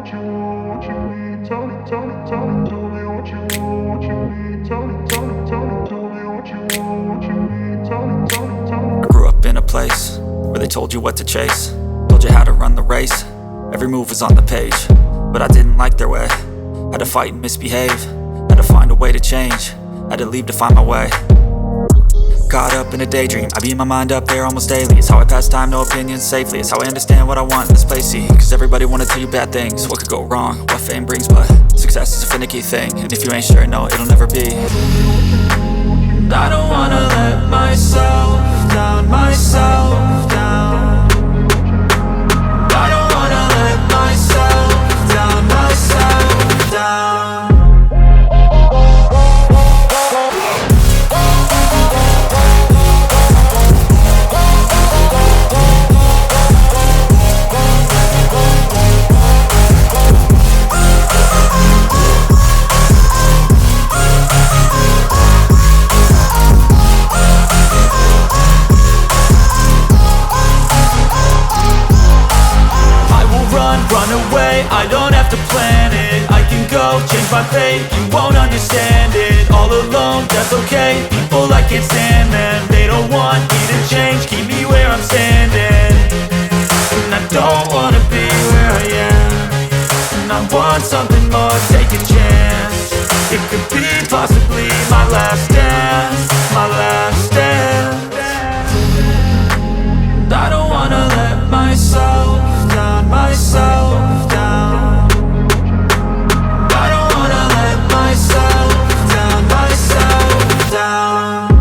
what you want, what you need. Tell me, tell me, tell me, tell me what you want, what you need. Tell me, tell me, tell me, tell me what you want, what you need. Tell me, tell me, tell me. I grew up in a place where they told you what to chase, told you how to run the race. Every move was on the page, but I didn't like their way. Had to fight and misbehave, had to find a way to change, had to leave to find my way. Caught up in a daydream, I beat my mind up there almost daily. It's how I pass time, no opinions safely. It's how I understand what I want in this place, see. Cause everybody wanna tell you bad things, what could go wrong, what fame brings. But success is a finicky thing, and if you ain't sure, no, it'll never be. And I don't wanna let myself down, myself down. And I don't wanna let myself down, myself down. Run away, I don't have to plan it. I can go, change my fate, you won't understand it. All alone, that's okay, people I can't stand them. They don't want me to change, keep me where I'm standing. And I don't wanna be where I am, and I want something more, take a chance. It could be possibly my last dance, my last dance. And I don't wanna let myself down, myself down. I don't wanna let myself down, myself down.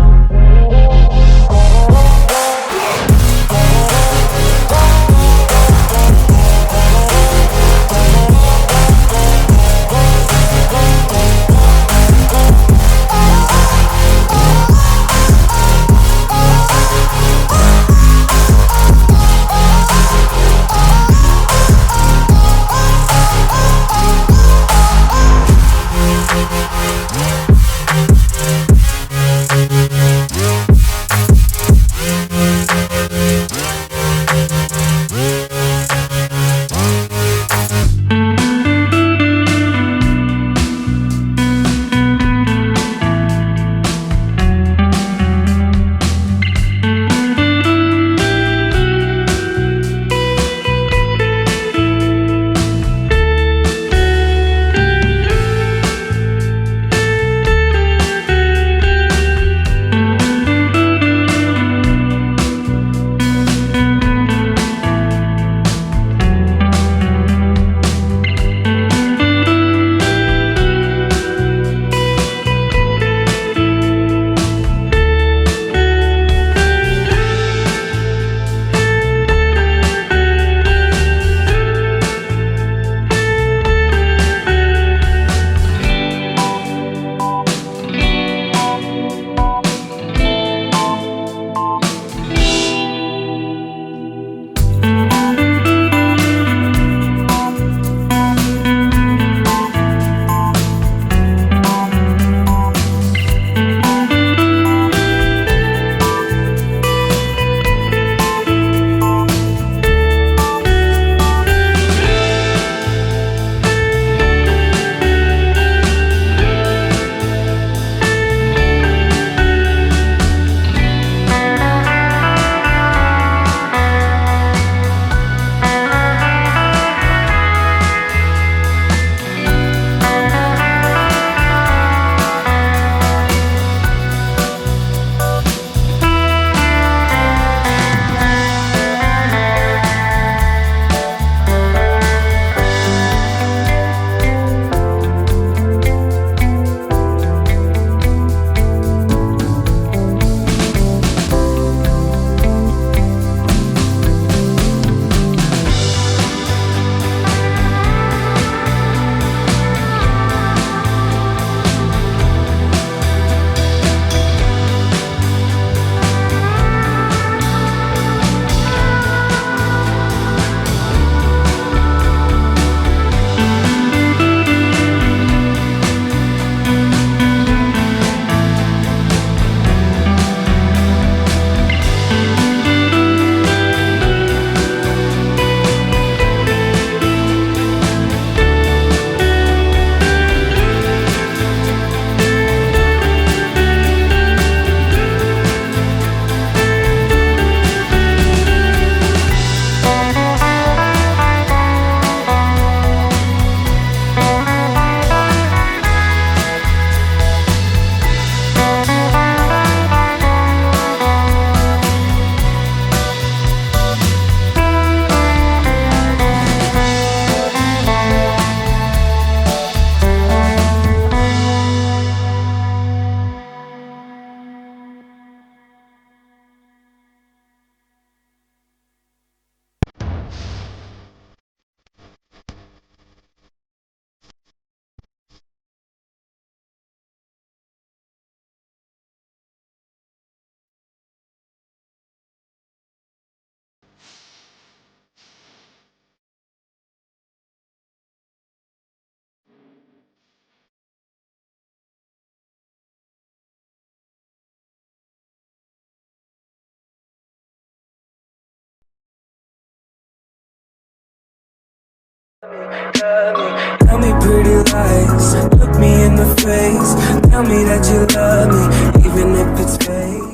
love me. Tell me pretty lies, look me in the face. Tell me that you love me, even if it's fake.